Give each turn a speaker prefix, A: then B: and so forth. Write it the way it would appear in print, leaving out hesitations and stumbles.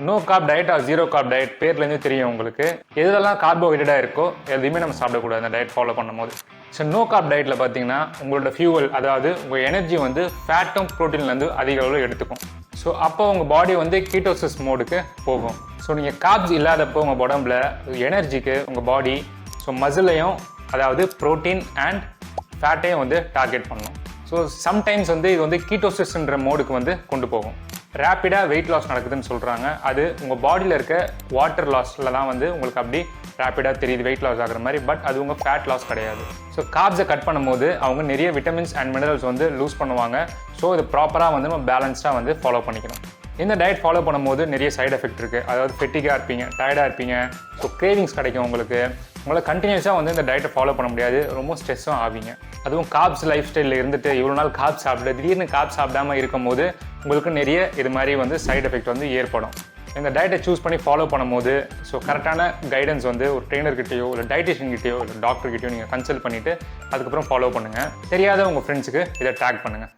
A: No carb diet or zero carb diet பேர்லேருந்து தெரியும் உங்களுக்கு. எதுலலாம் கார்போஹைட்ரேட்டாக இருக்கோ எதுவுமே நம்ம சாப்பிடக்கூடாது அந்த டயட் ஃபாலோ பண்ணும்போது. ஸோ நோ கார்ப் டயட்டில் பார்த்தீங்கன்னா உங்களோட ஃபியூவல், அதாவது உங்கள் எனர்ஜி வந்து ஃபேட்டும் ப்ரோட்டீன்லேருந்து அதிக அளவில் எடுத்துக்கும். ஸோ அப்போ உங்கள் பாடி வந்து கீட்டோசிஸ் மோடுக்கு போகும். ஸோ நீங்கள் கார்ப்ஸ் இல்லாதப்போ உங்கள் உடம்புல எனர்ஜிக்கு உங்கள் பாடி மசிலையும், அதாவது ப்ரோட்டீன் அண்ட் ஃபேட்டையும் வந்து டார்கெட் பண்ணணும். ஸோ சம்டைம்ஸ் வந்து இது வந்து கீட்டோசிஸ்ன்ற மோடுக்கு வந்து கொண்டு போகும். ரேப்பிடாக வெயிட் லாஸ் நடக்குதுன்னு சொல்கிறாங்க. அது உங்கள் பாடியில் இருக்க வாட்டர் லாஸில் தான் வந்து உங்களுக்கு அப்படி ரேப்பிடாக தெரியுது வெயிட் லாஸ் ஆகிற மாதிரி. பட் அது உங்கள் ஃபேட் லாஸ் கிடையாது. ஸோ கார்ப்ஸை கட் பண்ணும்போது அவங்க நிறைய விட்டமின்ஸ் அண்ட் மினரல்ஸ் வந்து லூஸ் பண்ணுவாங்க. ஸோ இது ப்ராப்பராக வந்து நம்ம பேலன்ஸ்டாக வந்து ஃபாலோ பண்ணிக்கணும். இந்த டயட் ஃபாலோ பண்ணும்போது நிறைய சைட் எஃபெக்ட் இருக்குது. அதாவது ஃபெட்டிக்காக இருப்பீங்க, டயர்டாக இருப்பீங்க, ஸோ கிரேவிங்ஸ் கிடைக்கும் உங்களுக்கு. உங்களால் கண்டினியூஸாக வந்து இந்த டயட்டை ஃபாலோ பண்ண முடியாது, ரொம்ப ஸ்ட்ரெஸ்ஸும் ஆவீங்க. அதுவும் கார்ப்ஸ் லைஃப் ஸ்டைலில் இருந்துட்டு இவ்வளோ நாள் கார்ப்ஸ் சாப்பிட்டு திடீர்னு கார்ப்ஸ் சாப்பிடாமல் இருக்கும்போது உங்களுக்கு நிறைய இது மாதிரி வந்து சைட் எஃபெக்ட் வந்து ஏற்படும். இந்த டயட்டை சூஸ் பண்ணி ஃபாலோ பண்ணும்போது கரெக்டான கைடன்ஸ் வந்து ஒரு ட்ரெயினர்கிட்டயோ இல்லை டயட்டிஷியன்கிட்டயோ இல்லை டாக்டர்கிட்டயோ நீங்கள் கன்சல்ட் பண்ணிவிட்டு அதுக்கப்புறம் ஃபாலோ பண்ணுங்கள். தெரியாத உங்கள் ஃப்ரெண்ட்ஸுக்கு இதை டேக் பண்ணுங்கள்.